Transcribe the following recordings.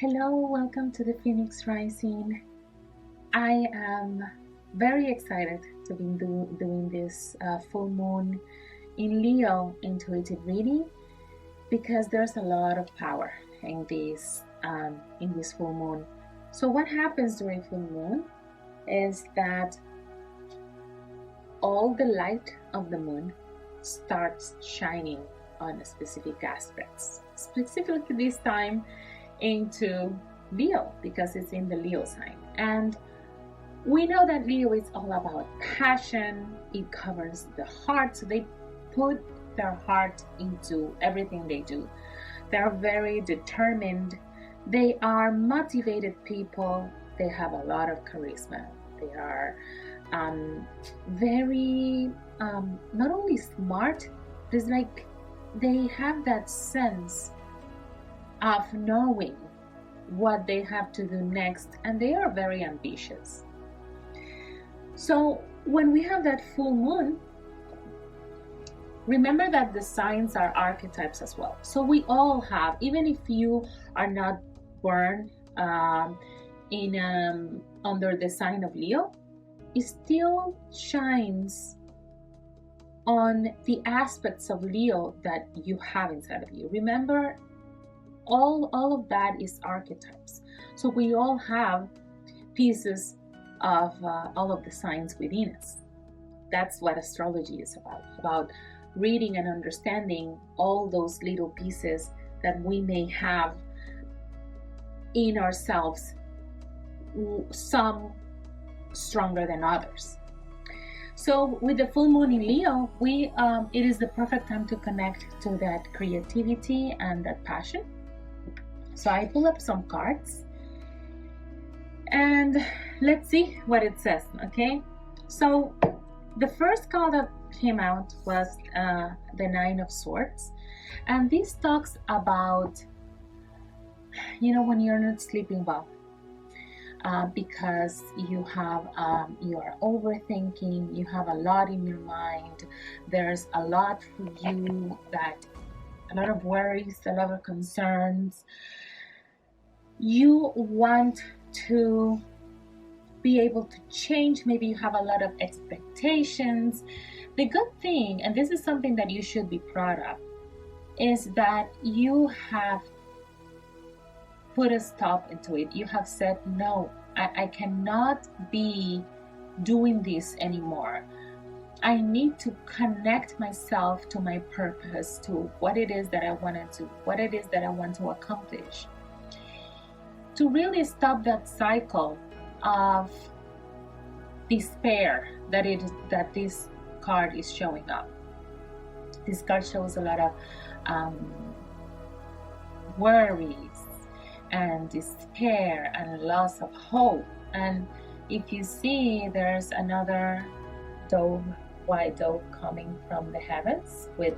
Hello, welcome to the Phoenix Rising. I am very excited to be doing this full moon in Leo intuitive reading because there's a lot of power in this full moon. So what happens during full moon is that all the light of the moon starts shining on specific aspects. Specifically this time into Leo because it's in the Leo sign. And we know that Leo is all about passion. It covers the heart. So they put their heart into everything they do. They're very determined. They are motivated people. They have a lot of charisma. They are very not only smart, it's like they have that sense of knowing what they have to do next, and they are very ambitious. So when we have that full moon, remember that the signs are archetypes as well. So we all have, even if you are not born under the sign of Leo, it still shines on the aspects of Leo that you have inside of you. Remember, all of that is archetypes. So we all have pieces of all of the signs within us. That's what astrology is about reading and understanding all those little pieces that we may have in ourselves, some stronger than others. So with the full moon in Leo, it is the perfect time to connect to that creativity and that passion. So I pull up some cards and let's see what it says, okay? So the first card that came out was the Nine of Swords, and this talks about, when you're not sleeping well, because you are overthinking, you have a lot in your mind, there's a lot for you, a lot of worries, a lot of concerns. You want to be able to change. Maybe you have a lot of expectations. The good thing, and this is something that you should be proud of, is that you have put a stop into it. You have said, no, I cannot be doing this anymore. I need to connect myself to my purpose, to what it is that I want to do, what it is that I want to accomplish. To really stop that cycle of despair that this card is showing up. This card shows a lot of worries and despair and loss of hope. And if you see, there's another white dove coming from the heavens with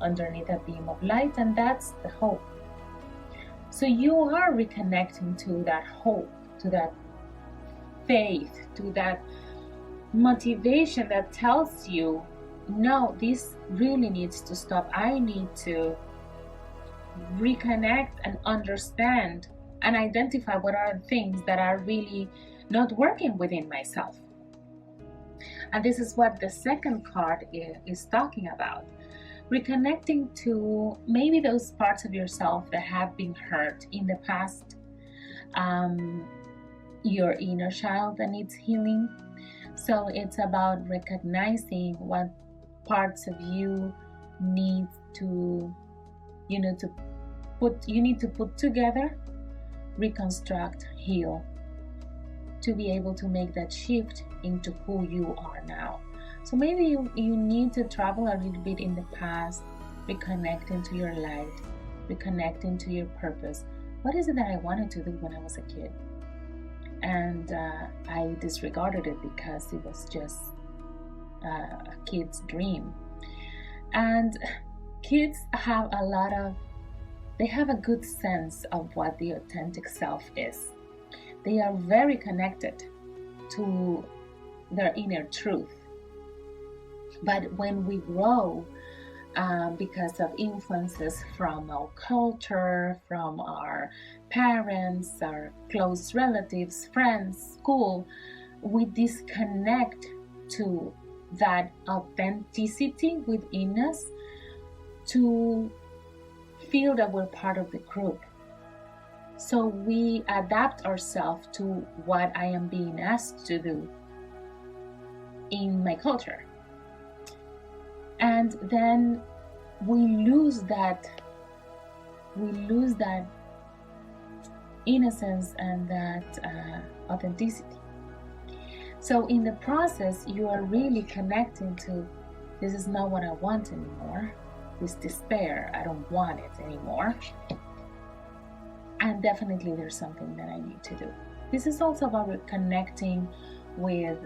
underneath a beam of light, and that's the hope. So you are reconnecting to that hope, to that faith, to that motivation that tells you, no, this really needs to stop. I need to reconnect and understand and identify what are things that are really not working within myself. And this is what the second card is talking about. Reconnecting to maybe those parts of yourself that have been hurt in the past, your inner child that needs healing. So it's about recognizing what parts of you need to put together, reconstruct, heal, to be able to make that shift into who you are now. So maybe you need to travel a little bit in the past, reconnecting to your light, reconnecting to your purpose. What is it that I wanted to do when I was a kid? And I disregarded it because it was just a kid's dream. And kids have they have a good sense of what the authentic self is. They are very connected to their inner truth. But when we grow, because of influences from our culture, from our parents, our close relatives, friends, school, we disconnect to that authenticity within us to feel that we're part of the group. So we adapt ourselves to what I am being asked to do in my culture. And then we lose that innocence and that authenticity. So in the process, you are really connecting to, this is not what I want anymore. This despair, I don't want it anymore. And definitely there's something that I need to do. This is also about reconnecting with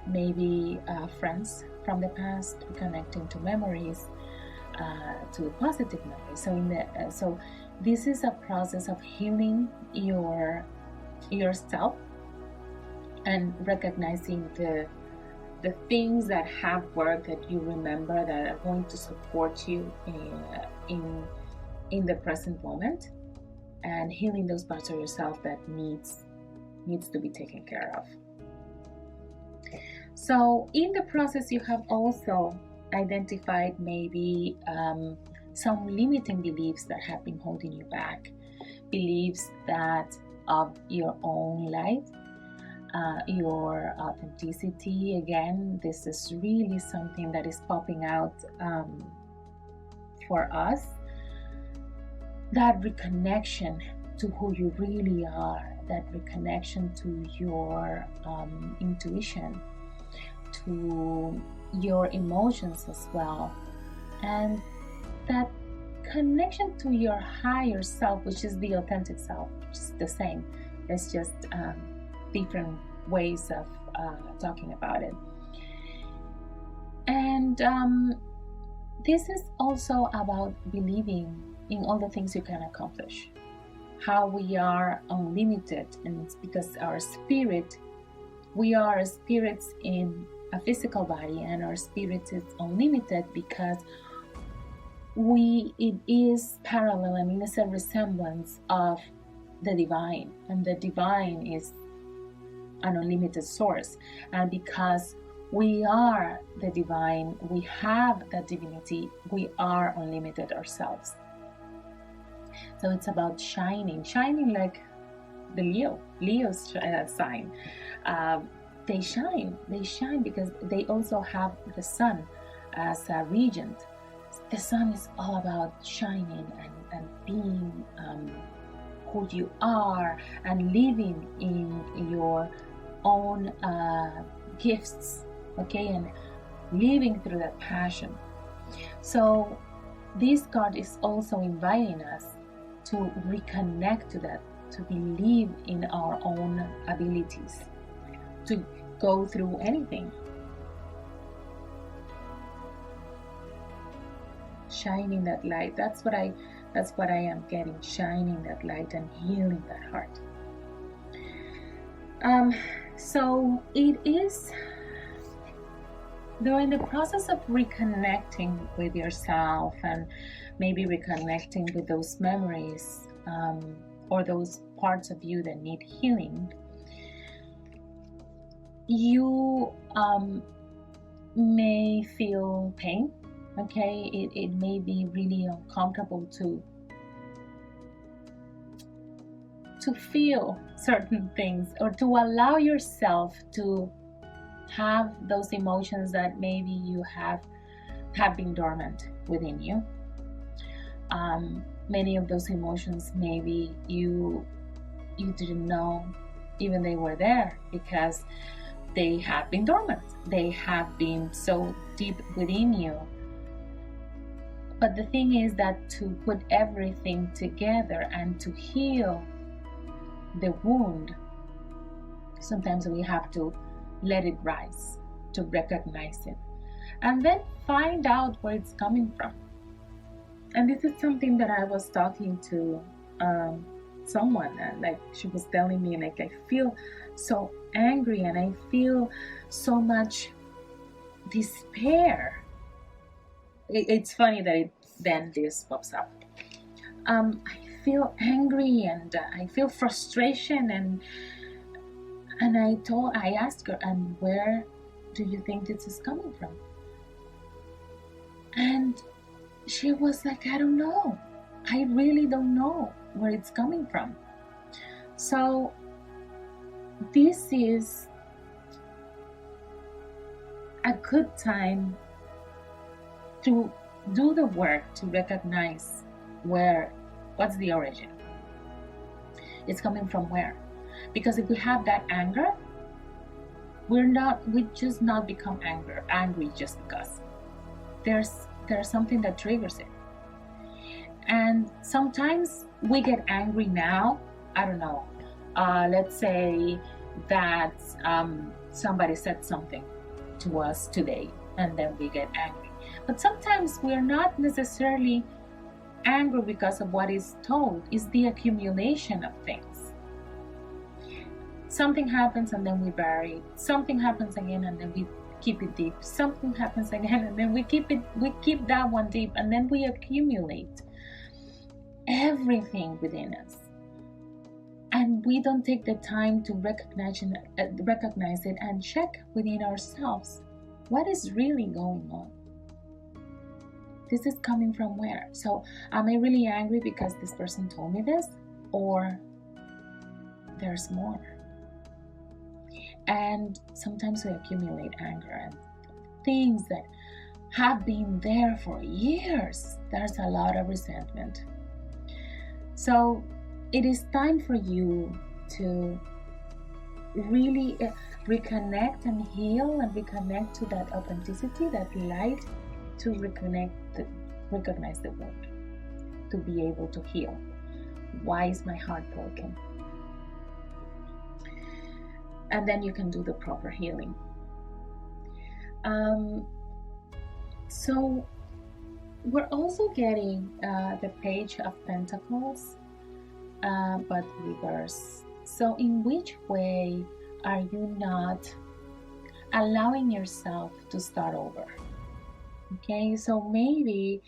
maybe friends from the past, reconnecting to memories, to positive memories. So this is a process of healing yourself and recognizing the things that have worked, that you remember, that are going to support you in the present moment, and healing those parts of yourself that needs to be taken care of. So in the process, you have also identified maybe some limiting beliefs that have been holding you back, beliefs that of your own life, your authenticity. Again, this is really something that is popping out for us. That reconnection to who you really are, that reconnection to your intuition, to your emotions as well, and that connection to your higher self, which is the authentic self, which is the same. It's just different ways of talking about it. And this is also about believing in all the things you can accomplish, how we are unlimited, and it's because we are spirits in a physical body, and our spirit is unlimited because it is parallel, I mean, it's a resemblance of the divine, and the divine is an unlimited source. And because we are the divine, we have that divinity, we are unlimited ourselves. So it's about shining like the Leo's sign. They shine because they also have the sun as a regent. The sun is all about shining and being who you are and living in your own gifts, okay, and living through that passion. So this card is also inviting us to reconnect to that, to believe in our own abilities, to go through anything. Shining that light, that's what I am getting, shining that light and healing that heart. So it is during the process of reconnecting with yourself and maybe reconnecting with those memories or those parts of you that need healing, you may feel pain, okay? It may be really uncomfortable to feel certain things, or to allow yourself to have those emotions that maybe you have been dormant within you. Many of those emotions maybe you didn't know even they were there because they have been dormant. They have been so deep within you. But the thing is that to put everything together and to heal the wound, sometimes we have to let it rise, to recognize it, and then find out where it's coming from. And this is something that I was talking to someone, like she was telling me, like, I feel so angry and I feel so much despair. It's funny that then this pops up. I feel angry and I feel frustration, and I asked her, and where do you think this is coming from? And she was like, I don't know. I really don't know where it's coming from. So this is a good time to do the work to recognize what's the origin. It's coming from where? Because if we have that anger, we just not become angry just because. There's something that triggers it. And sometimes we get angry now, I don't know, let's say that somebody said something to us today, and then we get angry. But sometimes we're not necessarily angry because of what is told. It's the accumulation of things. Something happens and then we bury it. Something happens again and then we keep it deep. Something happens again and then we keep that one deep, and then we accumulate everything within us. And we don't take the time to recognize it and check within ourselves what is really going on. This is coming from where? So am I really angry because this person told me this? Or there's more? And sometimes we accumulate anger and things that have been there for years. There's a lot of resentment. So it is time for you to really reconnect and heal and reconnect to that authenticity, that light, to recognize the wound, to be able to heal. Why is my heart broken? And then you can do the proper healing. So we're also getting the Page of Pentacles, but reverse. So in which way are you not allowing yourself to start over? Okay, so maybe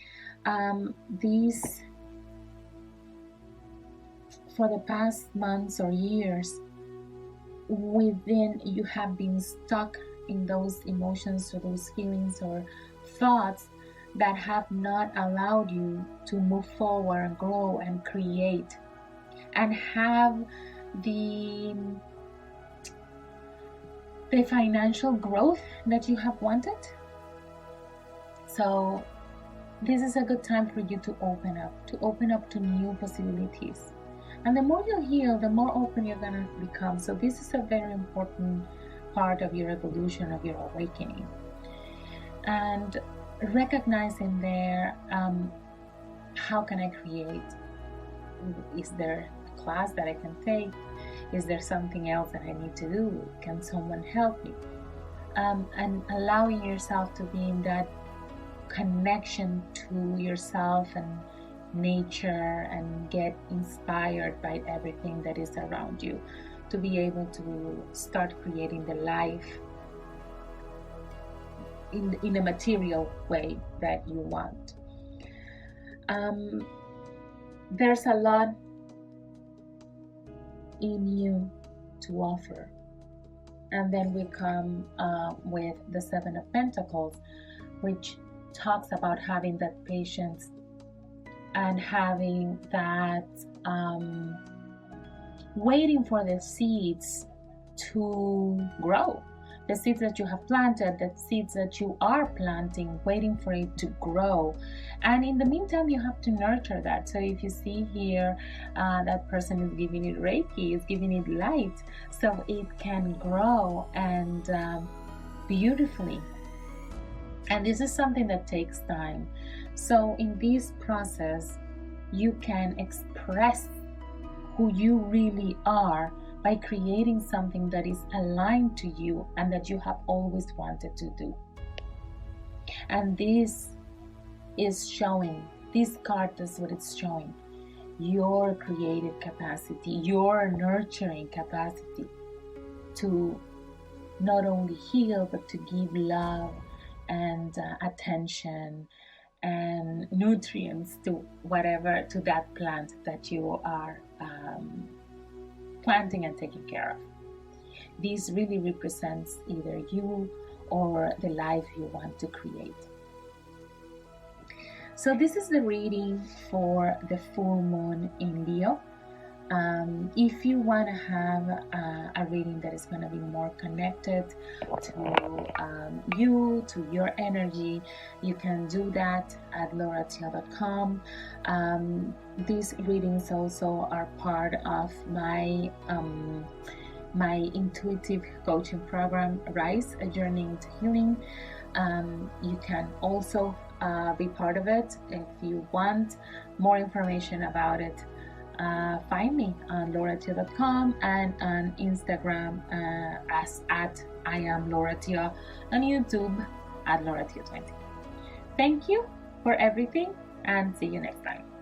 these, for the past months or years, within you have been stuck in those emotions or those feelings or thoughts that have not allowed you to move forward and grow and create and have the financial growth that you have wanted. So this is a good time for you to open up to new possibilities. And the more you heal, the more open you're going to become. So this is a very important part of your evolution, of your awakening. And recognizing there, how can I create? Is there a class that I can take? Is there something else that I need to do? Can someone help me? And allowing yourself to be in that connection to yourself and nature and get inspired by everything that is around you, to be able to start creating the life in a material way that you want. There's a lot in you to offer. And then we come with the Seven of Pentacles, which talks about having that patience and having that waiting for the seeds to grow. The seeds that you have planted, the seeds that you are planting, waiting for it to grow. And in the meantime, you have to nurture that. So if you see here, that person is giving it Reiki, is giving it light, so it can grow and beautifully. And this is something that takes time. So in this process, you can express who you really are by creating something that is aligned to you and that you have always wanted to do. And this is showing, this card is what it's showing, your creative capacity, your nurturing capacity to not only heal, but to give love and attention and nutrients to whatever, to that plant that you are planting and taking care of. This really represents either you or the life you want to create. So this is the reading for the full moon in Leo. If you want to have a reading that is going to be more connected to you, to your energy, you can do that at laurateal.com. These readings also are part of my intuitive coaching program, Rise, A Journey into Healing. You can also be part of it. If you want more information about it, find me on laurateal.com and on Instagram as at I am Laura Teal, on YouTube at Laura Teal 20. Thank you for everything and see you next time.